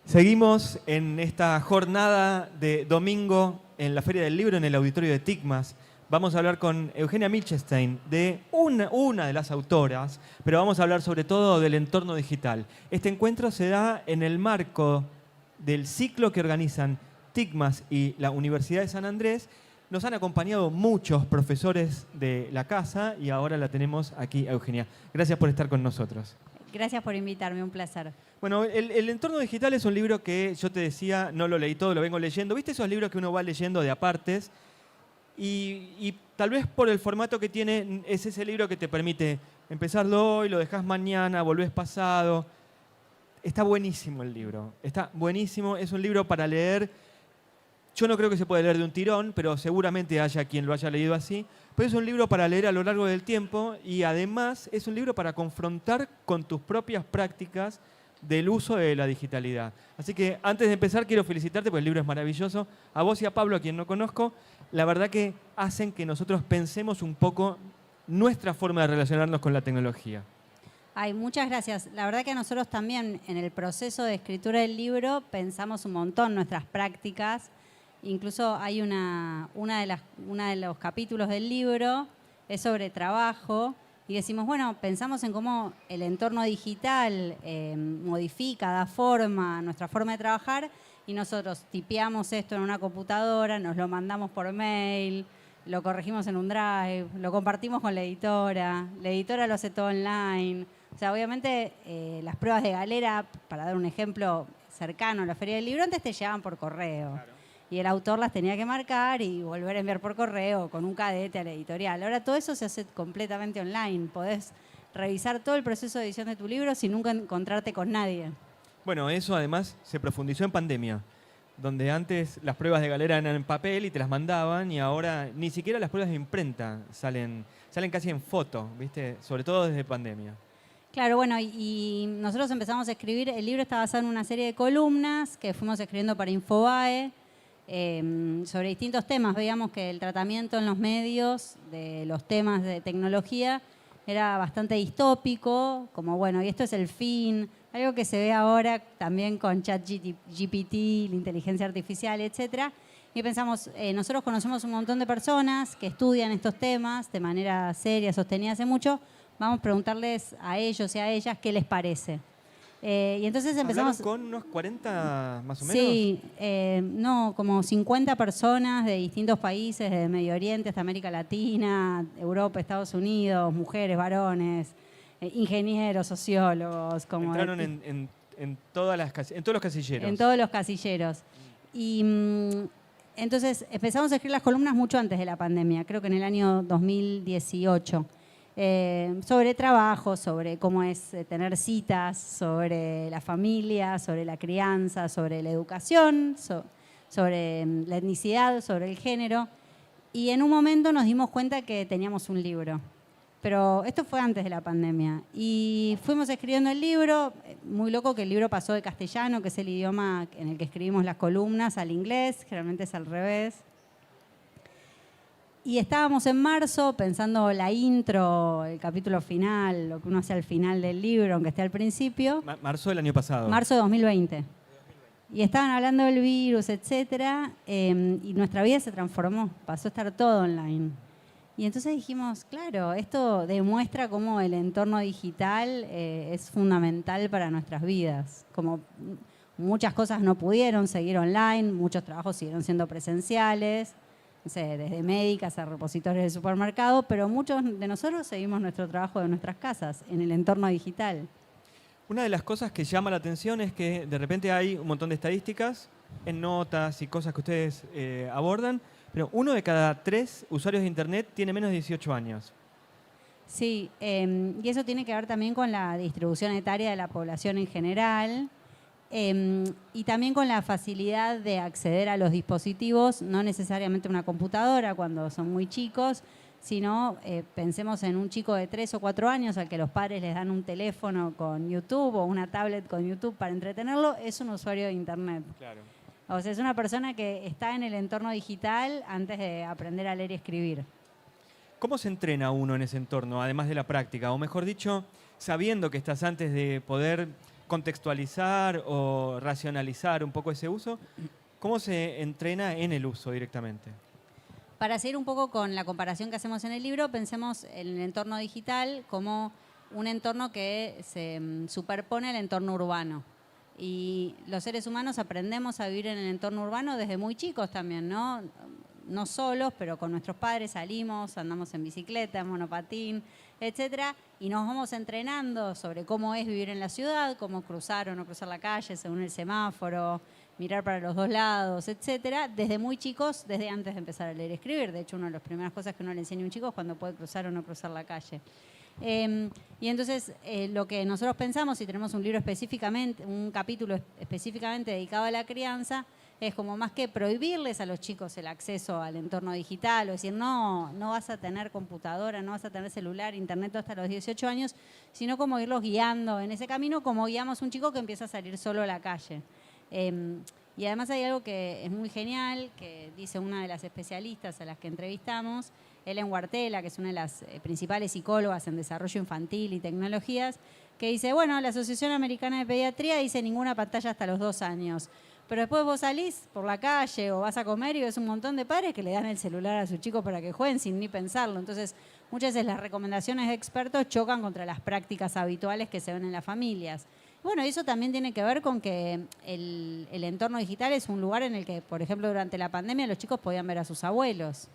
Seguimos en esta jornada de domingo en la Feria del Libro en el auditorio de TICMAS. Vamos a hablar con Eugenia Milchestein, de una de las autoras, pero vamos a hablar sobre todo del entorno digital. Este encuentro se da en el marco del ciclo que organizan TICMAS y la Universidad de San Andrés. Nos han acompañado muchos profesores de la casa y ahora la tenemos aquí, Eugenia. Gracias por estar con nosotros. Gracias por invitarme, un placer. Bueno, el entorno digital es un libro que yo te decía, no lo leí todo, lo vengo leyendo. ¿Viste esos libros que uno va leyendo de apartes? Y tal vez por el formato que tiene, es ese libro que te permite empezarlo hoy, lo dejás mañana, volvés pasado. Está buenísimo el libro, está buenísimo. Es un libro para leer. Yo no creo que se pueda leer de un tirón, pero seguramente haya quien lo haya leído así. Pero es un libro para leer a lo largo del tiempo y además es un libro para confrontar con tus propias prácticas del uso de la digitalidad. Así que antes de empezar quiero felicitarte porque el libro es maravilloso. A vos y a Pablo, a quien no conozco, la verdad que hacen que nosotros pensemos un poco nuestra forma de relacionarnos con la tecnología. Ay, muchas gracias. La verdad que nosotros también en el proceso de escritura del libro pensamos un montón nuestras prácticas. Incluso hay una de los capítulos del libro es sobre trabajo y decimos, bueno, pensamos en cómo el entorno digital modifica, da forma a nuestra forma de trabajar y nosotros tipeamos esto en una computadora, nos lo mandamos por mail, lo corregimos en un drive, lo compartimos con la editora lo hace todo online. O sea, obviamente las pruebas de galera, para dar un ejemplo cercano a la Feria del Libro, antes te llegaban por correo. Claro. Y el autor las tenía que marcar y volver a enviar por correo con un cadete a la editorial. Ahora todo eso se hace completamente online. Podés revisar todo el proceso de edición de tu libro sin nunca encontrarte con nadie. Bueno, eso además se profundizó en pandemia, donde antes las pruebas de galera eran en papel y te las mandaban y ahora ni siquiera las pruebas de imprenta salen casi en foto, ¿viste? Sobre todo desde pandemia. Claro, bueno, y nosotros empezamos a escribir, el libro está basado en una serie de columnas que fuimos escribiendo para Infobae, sobre distintos temas. Veíamos que el tratamiento en los medios de los temas de tecnología era bastante distópico, como bueno, y esto es el fin, algo que se ve ahora también con ChatGPT, la inteligencia artificial, etcétera. Y pensamos, nosotros conocemos un montón de personas que estudian estos temas de manera seria, sostenida hace mucho, vamos a preguntarles a ellos y a ellas qué les parece. Y entonces empezamos... ¿Hablaron con unos 40 más o menos? Sí, no, como 50 personas de distintos países, de Medio Oriente hasta América Latina, Europa, Estados Unidos, mujeres, varones, ingenieros, sociólogos. Como entraron en todos los casilleros. En todos los casilleros. Y entonces empezamos a escribir las columnas mucho antes de la pandemia, creo que en el año 2018. Sobre trabajo, sobre cómo es tener citas, sobre la familia, sobre la crianza, sobre la educación, sobre la etnicidad, sobre el género. Y en un momento nos dimos cuenta que teníamos un libro. Pero esto fue antes de la pandemia. Y fuimos escribiendo el libro, muy loco que el libro pasó de castellano, que es el idioma en el que escribimos las columnas, al inglés, generalmente es al revés. Y estábamos en marzo pensando la intro, el capítulo final, lo que uno hace al final del libro, aunque esté al principio. Marzo del año pasado. Marzo de 2020. Y estaban hablando del virus, etcétera, y nuestra vida se transformó, pasó a estar todo online. Y entonces dijimos, claro, esto demuestra cómo el entorno digital es fundamental para nuestras vidas. Como muchas cosas no pudieron seguir online, muchos trabajos siguieron siendo presenciales, no sé, desde médicas a repositorios de supermercado, pero muchos de nosotros seguimos nuestro trabajo de nuestras casas, en el entorno digital. Una de las cosas que llama la atención es que de repente hay un montón de estadísticas en notas y cosas que ustedes abordan, pero 1 de cada 3 usuarios de Internet tiene menos de 18 años. Sí, y eso tiene que ver también con la distribución etaria de la población en general. Y también con la facilidad de acceder a los dispositivos, no necesariamente una computadora cuando son muy chicos, sino pensemos en un chico de 3 o 4 años al que los padres les dan un teléfono con YouTube o una tablet con YouTube para entretenerlo, es un usuario de Internet. Claro. O sea, es una persona que está en el entorno digital antes de aprender a leer y escribir. ¿Cómo se entrena uno en ese entorno, además de la práctica? O mejor dicho, sabiendo que estás antes de poder contextualizar o racionalizar un poco ese uso, ¿cómo se entrena en el uso directamente? Para seguir un poco con la comparación que hacemos en el libro, pensemos en el entorno digital como un entorno que se superpone al entorno urbano. Y los seres humanos aprendemos a vivir en el entorno urbano desde muy chicos también, ¿no? No solos, pero con nuestros padres salimos, andamos en bicicleta, en monopatín, etcétera, y nos vamos entrenando sobre cómo es vivir en la ciudad, cómo cruzar o no cruzar la calle según el semáforo, mirar para los dos lados, etcétera, desde muy chicos, desde antes de empezar a leer y escribir. De hecho, una de las primeras cosas que uno le enseña a un chico es cuando puede cruzar o no cruzar la calle. Y entonces lo que nosotros pensamos, si tenemos un libro específicamente, un capítulo específicamente dedicado a la crianza, es como más que prohibirles a los chicos el acceso al entorno digital, o decir, no vas a tener computadora, no vas a tener celular, internet hasta los 18 años, sino como irlos guiando en ese camino, como guiamos a un chico que empieza a salir solo a la calle. Y además hay algo que es muy genial, que dice una de las especialistas a las que entrevistamos, Ellen Wartela, que es una de las principales psicólogas en desarrollo infantil y tecnologías, que dice, bueno, la Asociación Americana de Pediatría dice ninguna pantalla hasta los 2 años. Pero después vos salís por la calle o vas a comer y ves un montón de padres que le dan el celular a su chico para que jueguen sin ni pensarlo. Entonces, muchas veces las recomendaciones de expertos chocan contra las prácticas habituales que se ven en las familias. Bueno, eso también tiene que ver con que el entorno digital es un lugar en el que, por ejemplo, durante la pandemia los chicos podían ver a sus abuelos.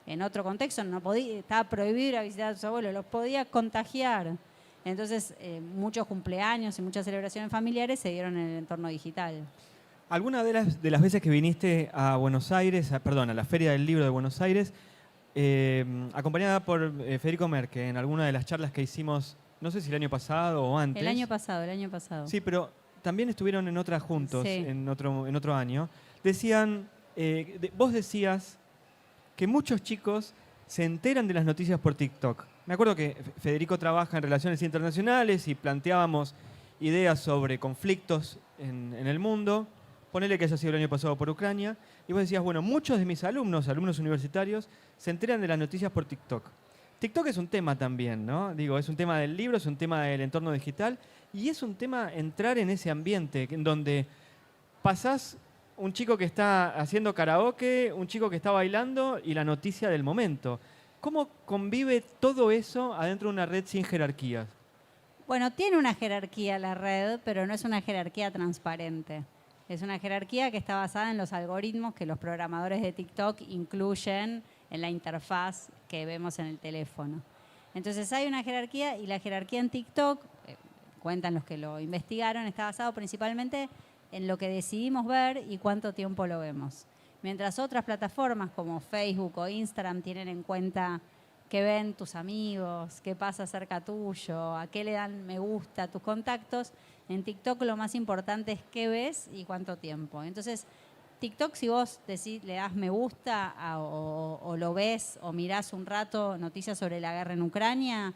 En otro contexto estaba prohibido ir a visitar a sus abuelos, los podía contagiar. Entonces, muchos cumpleaños y muchas celebraciones familiares se dieron en el entorno digital. ¿Alguna de las veces que viniste a Buenos Aires, a la Feria del Libro de Buenos Aires, acompañada por Federico Merque, en alguna de las charlas que hicimos, no sé si el año pasado o antes? El año pasado. Sí, pero también estuvieron en otras juntos, sí. en otro año. Vos decías que muchos chicos se enteran de las noticias por TikTok. Me acuerdo que Federico trabaja en relaciones internacionales y planteábamos ideas sobre conflictos en el mundo. Ponele que haya sido el año pasado por Ucrania. Y vos decías, bueno, muchos de mis alumnos universitarios, se enteran de las noticias por TikTok. TikTok es un tema también, ¿no? Digo, es un tema del libro, es un tema del entorno digital y es un tema entrar en ese ambiente en donde pasás un chico que está haciendo karaoke, un chico que está bailando y la noticia del momento. ¿Cómo convive todo eso adentro de una red sin jerarquías? Bueno, tiene una jerarquía la red, pero no es una jerarquía transparente. Es una jerarquía que está basada en los algoritmos que los programadores de TikTok incluyen en la interfaz que vemos en el teléfono. Entonces hay una jerarquía y la jerarquía en TikTok, cuentan los que lo investigaron, está basado principalmente en lo que decidimos ver y cuánto tiempo lo vemos. Mientras otras plataformas como Facebook o Instagram tienen en cuenta qué ven tus amigos, qué pasa cerca tuyo, a qué le dan me gusta a tus contactos, en TikTok lo más importante es qué ves y cuánto tiempo. Entonces, TikTok, si vos le das me gusta o lo ves o mirás un rato noticias sobre la guerra en Ucrania,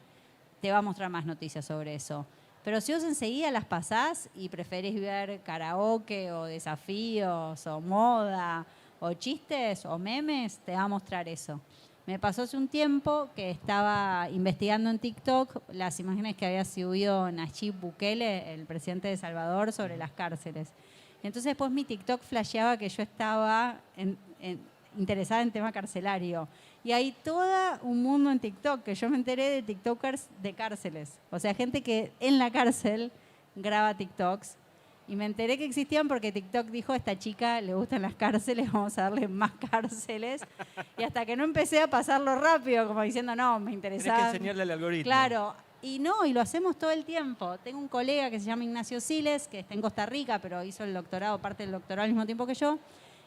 te va a mostrar más noticias sobre eso. Pero si vos enseguida las pasás y preferís ver karaoke o desafíos o moda o chistes o memes, te va a mostrar eso. Me pasó hace un tiempo que estaba investigando en TikTok las imágenes que había subido Nayib Bukele, el presidente de El Salvador, sobre las cárceles. Entonces después mi TikTok flasheaba que yo estaba interesada en tema carcelario. Y hay todo un mundo en TikTok, que yo me enteré de TikTokers de cárceles. O sea, gente que en la cárcel graba TikToks. Y me enteré que existían porque TikTok dijo, a esta chica le gustan las cárceles, vamos a darle más cárceles. Y hasta que no empecé a pasarlo rápido, como diciendo, no, me interesaba. Tenés que enseñarle al algoritmo. Claro. Y lo hacemos todo el tiempo. Tengo un colega que se llama Ignacio Siles, que está en Costa Rica, pero hizo el doctorado, parte del doctorado al mismo tiempo que yo,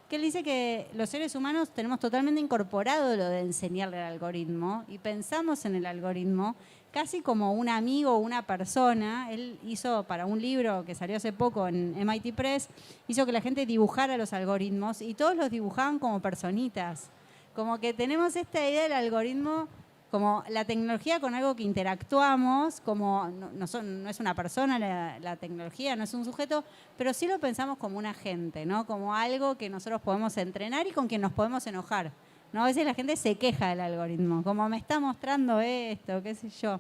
que él dice que los seres humanos tenemos totalmente incorporado lo de enseñarle al algoritmo y pensamos en el algoritmo casi como un amigo o una persona. Él hizo para un libro que salió hace poco en MIT Press, hizo que la gente dibujara los algoritmos y todos los dibujaban como personitas. Como que tenemos esta idea del algoritmo como la tecnología con algo que interactuamos, como no es una persona la tecnología, no es un sujeto, pero sí lo pensamos como un agente, ¿no? Como algo que nosotros podemos entrenar y con quien nos podemos enojar, ¿no? A veces la gente se queja del algoritmo, como me está mostrando esto, qué sé yo.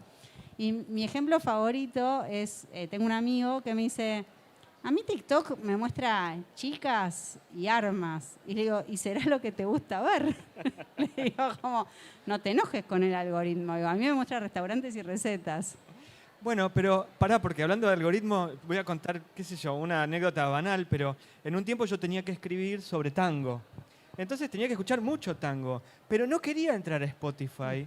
Y mi ejemplo favorito es, tengo un amigo que me dice, a mí TikTok me muestra chicas y armas. Y le digo, ¿y será lo que te gusta ver? Le digo, como, no te enojes con el algoritmo. Digo, a mí me muestra restaurantes y recetas. Bueno, pero pará, porque hablando de algoritmo, voy a contar, qué sé yo, una anécdota banal, pero en un tiempo yo tenía que escribir sobre tango. Entonces tenía que escuchar mucho tango, pero no quería entrar a Spotify,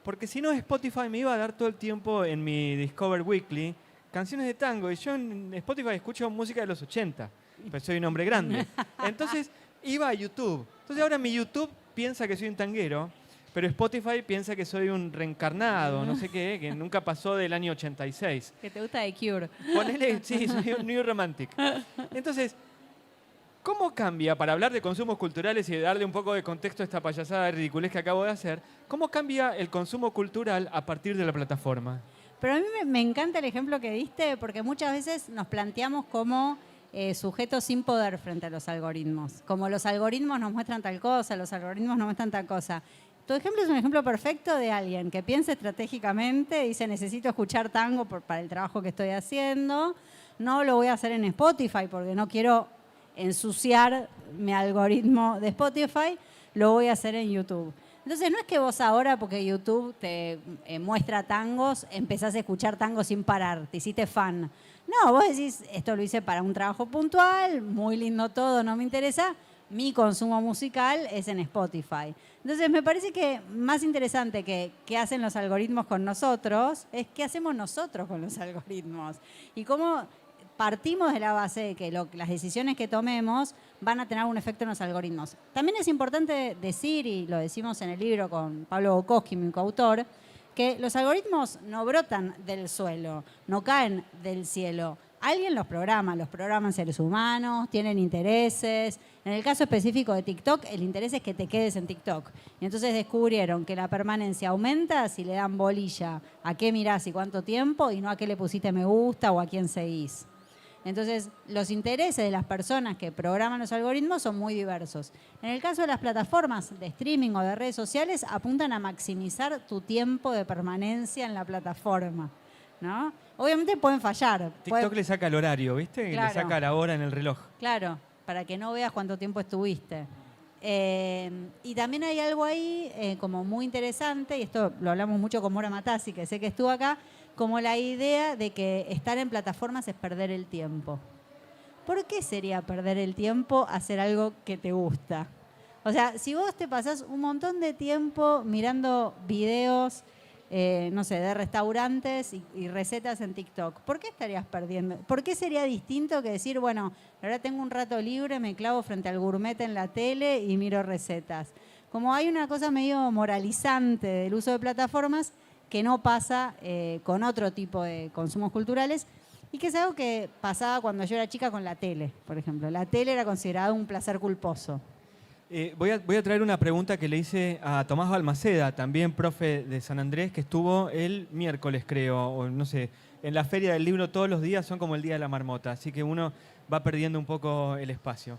porque si no Spotify me iba a dar todo el tiempo en mi Discover Weekly canciones de tango, y yo en Spotify escucho música de los 80, pues soy un hombre grande. Entonces iba a YouTube. Entonces ahora mi YouTube piensa que soy un tanguero, pero Spotify piensa que soy un reencarnado, no sé qué, que nunca pasó del año 86. Que te gusta The Cure. Ponele, sí, soy un New Romantic. Entonces, ¿cómo cambia, para hablar de consumos culturales y de darle un poco de contexto a esta payasada de ridiculez que acabo de hacer, cómo cambia el consumo cultural a partir de la plataforma? Pero a mí me encanta el ejemplo que diste porque muchas veces nos planteamos como sujetos sin poder frente a los algoritmos. Como los algoritmos nos muestran tal cosa, los algoritmos nos muestran tal cosa. Tu ejemplo es un ejemplo perfecto de alguien que piensa estratégicamente, dice necesito escuchar tango para el trabajo que estoy haciendo, no lo voy a hacer en Spotify porque no quiero ensuciar mi algoritmo de Spotify, lo voy a hacer en YouTube. Entonces no es que vos ahora, porque YouTube te muestra tangos, empezás a escuchar tangos sin parar, te hiciste fan. No, vos decís, esto lo hice para un trabajo puntual, muy lindo todo, no me interesa, mi consumo musical es en Spotify. Entonces me parece que más interesante que qué hacen los algoritmos con nosotros es qué hacemos nosotros con los algoritmos. Y cómo partimos de la base de que las decisiones que tomemos van a tener un efecto en los algoritmos. También es importante decir, y lo decimos en el libro con Pablo Bukowski, mi coautor, que los algoritmos no brotan del suelo, no caen del cielo. Alguien los programan seres humanos, tienen intereses. En el caso específico de TikTok, el interés es que te quedes en TikTok. Y entonces descubrieron que la permanencia aumenta si le dan bolilla a qué mirás y cuánto tiempo y no a qué le pusiste me gusta o a quién seguís. Entonces, los intereses de las personas que programan los algoritmos son muy diversos. En el caso de las plataformas de streaming o de redes sociales, apuntan a maximizar tu tiempo de permanencia en la plataforma, ¿no? Obviamente pueden fallar. TikTok le saca el horario, ¿viste? Claro. Le saca la hora en el reloj. Claro, para que no veas cuánto tiempo estuviste. Y también hay algo ahí como muy interesante, y esto lo hablamos mucho con Mora Matassi, que sé que estuvo acá, como la idea de que estar en plataformas es perder el tiempo. ¿Por qué sería perder el tiempo hacer algo que te gusta? O sea, si vos te pasás un montón de tiempo mirando videos, no sé, de restaurantes y recetas en TikTok, ¿por qué estarías perdiendo? ¿Por qué sería distinto que decir, bueno, ahora tengo un rato libre, me clavo frente al gourmet en la tele y miro recetas? Como hay una cosa medio moralizante del uso de plataformas que no pasa con otro tipo de consumos culturales y que es algo que pasaba cuando yo era chica con la tele, por ejemplo. La tele era considerada un placer culposo. Voy a traer una pregunta que le hice a Tomás Balmaceda, también profe de San Andrés, que estuvo el miércoles, creo, o no sé, en la Feria del Libro todos los días son como el Día de la Marmota, así que uno va perdiendo un poco el espacio.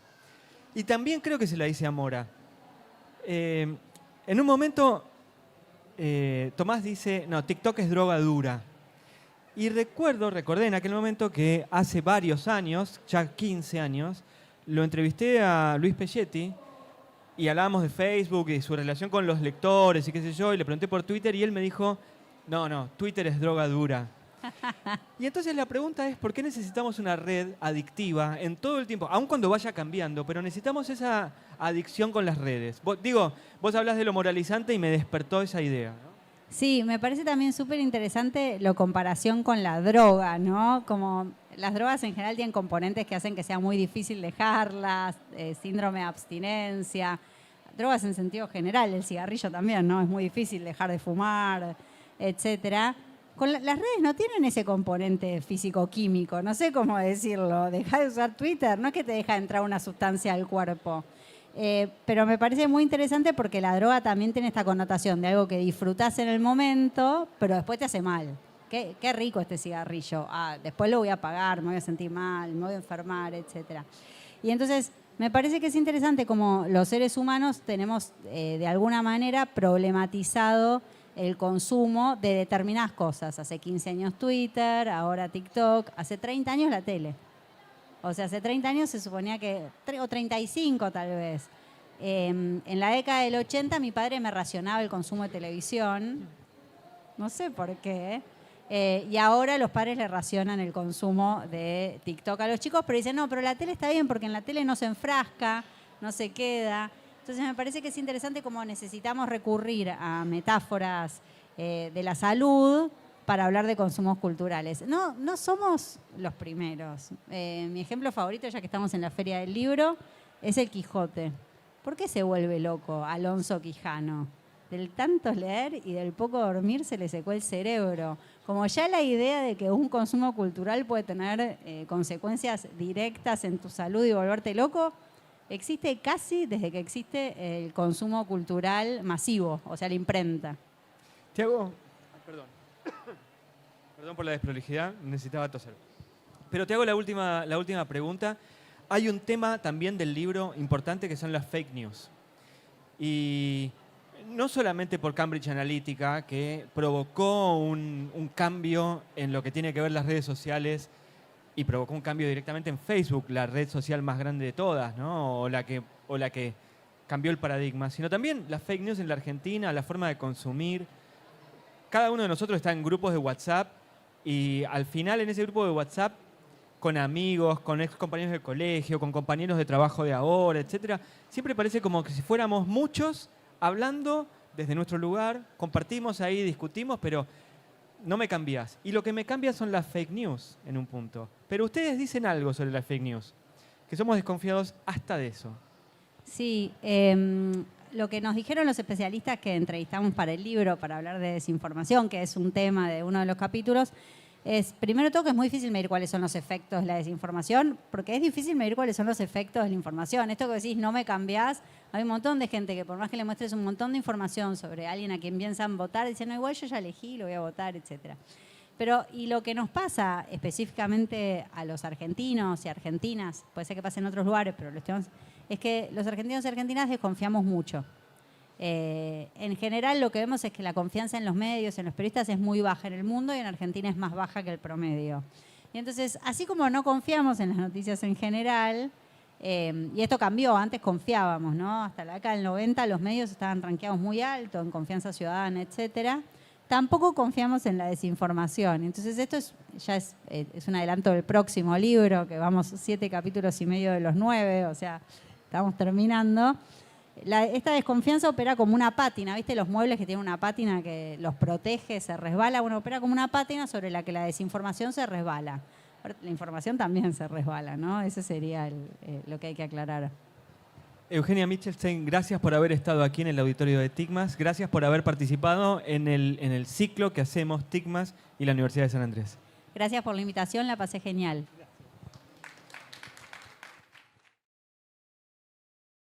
Y también creo que se la hice a Mora. En un momento, Tomás dice, no, TikTok es droga dura. Y recordé en aquel momento que hace varios años, ya 15 años, lo entrevisté a Luis Pelletti, y hablábamos de Facebook y su relación con los lectores y qué sé yo, y le pregunté por Twitter y él me dijo, no, Twitter es droga dura. Y entonces la pregunta es, ¿por qué necesitamos una red adictiva en todo el tiempo? Aun cuando vaya cambiando, pero necesitamos esa adicción con las redes. Vos hablas de lo moralizante y me despertó esa idea, ¿no? Sí, me parece también súper interesante la comparación con la droga, ¿no? Como las drogas en general tienen componentes que hacen que sea muy difícil dejarlas, síndrome de abstinencia, drogas en sentido general, el cigarrillo también, ¿no? Es muy difícil dejar de fumar, etcétera. Las redes no tienen ese componente físico-químico, no sé cómo decirlo. Dejar de usar Twitter, no es que te deja entrar una sustancia al cuerpo. Pero me parece muy interesante porque la droga también tiene esta connotación de algo que disfrutás en el momento, pero después te hace mal. Qué rico este cigarrillo. Después lo voy a pagar, me voy a sentir mal, me voy a enfermar, etcétera. Y entonces me parece que es interesante como los seres humanos tenemos de alguna manera problematizado el consumo de determinadas cosas. Hace 15 años Twitter, ahora TikTok, hace 30 años la tele. O sea, hace 30 años se suponía que, o 35 tal vez. En la década del 80 mi padre me racionaba el consumo de televisión. No sé por qué. Y ahora los padres le racionan el consumo de TikTok a los chicos, pero dicen, no, pero la tele está bien porque en la tele no se enfrasca, no se queda. Entonces me parece que es interesante cómo necesitamos recurrir a metáforas de la salud para hablar de consumos culturales. No somos los primeros. Mi ejemplo favorito, ya que estamos en la Feria del Libro, es el Quijote. ¿Por qué se vuelve loco Alonso Quijano? Del tanto leer y del poco dormir se le secó el cerebro. Como ya la idea de que un consumo cultural puede tener consecuencias directas en tu salud y volverte loco, existe casi desde que existe el consumo cultural masivo, o sea, la imprenta. Tiago, perdón. Perdón por la desprolijidad, necesitaba toser. Pero te hago la última pregunta. Hay un tema también del libro importante que son las fake news. Y no solamente por Cambridge Analytica, que provocó un cambio en lo que tiene que ver las redes sociales y provocó un cambio directamente en Facebook, la red social más grande de todas, ¿no? o la que cambió el paradigma, sino también las fake news en la Argentina, la forma de consumir. Cada uno de nosotros está en grupos de WhatsApp y al final en ese grupo de WhatsApp, con amigos, con ex compañeros de colegio, con compañeros de trabajo de ahora, etcétera, siempre parece como que si fuéramos muchos hablando desde nuestro lugar, compartimos ahí, discutimos, pero no me cambias. Y lo que me cambia son las fake news en un punto. Pero ustedes dicen algo sobre las fake news, que somos desconfiados hasta de eso. Sí, lo que nos dijeron los especialistas que entrevistamos para el libro, para hablar de desinformación, que es un tema de uno de los capítulos, es, primero todo, que es muy difícil medir cuáles son los efectos de la desinformación, porque es difícil medir cuáles son los efectos de la información. Esto que decís, no me cambiás, hay un montón de gente que por más que le muestres un montón de información sobre alguien a quien piensan votar, dicen, no, igual yo ya elegí, lo voy a votar, etcétera. Pero, y lo que nos pasa específicamente a los argentinos y argentinas, puede ser que pase en otros lugares, pero es que los argentinos y argentinas desconfiamos mucho. En general lo que vemos es que la confianza en los medios, en los periodistas es muy baja en el mundo y en Argentina es más baja que el promedio. Y entonces, así como no confiamos en las noticias en general, y esto cambió, antes confiábamos, ¿no? Hasta la década del 90 los medios estaban rankeados muy alto en confianza ciudadana, etcétera. Tampoco confiamos en la desinformación. Entonces esto ya es un adelanto del próximo libro, que vamos 7 capítulos y medio de los 9, o sea, estamos terminando. Esta desconfianza opera como una pátina, ¿viste? Los muebles que tienen una pátina que los protege, se resbala. Bueno, opera como una pátina sobre la que la desinformación se resbala. La información también se resbala, ¿no? Ese sería lo que hay que aclarar. Eugenia Michelstein, gracias por haber estado aquí en el auditorio de TICMAS. Gracias por haber participado en el ciclo que hacemos TICMAS y la Universidad de San Andrés. Gracias por la invitación, la pasé genial.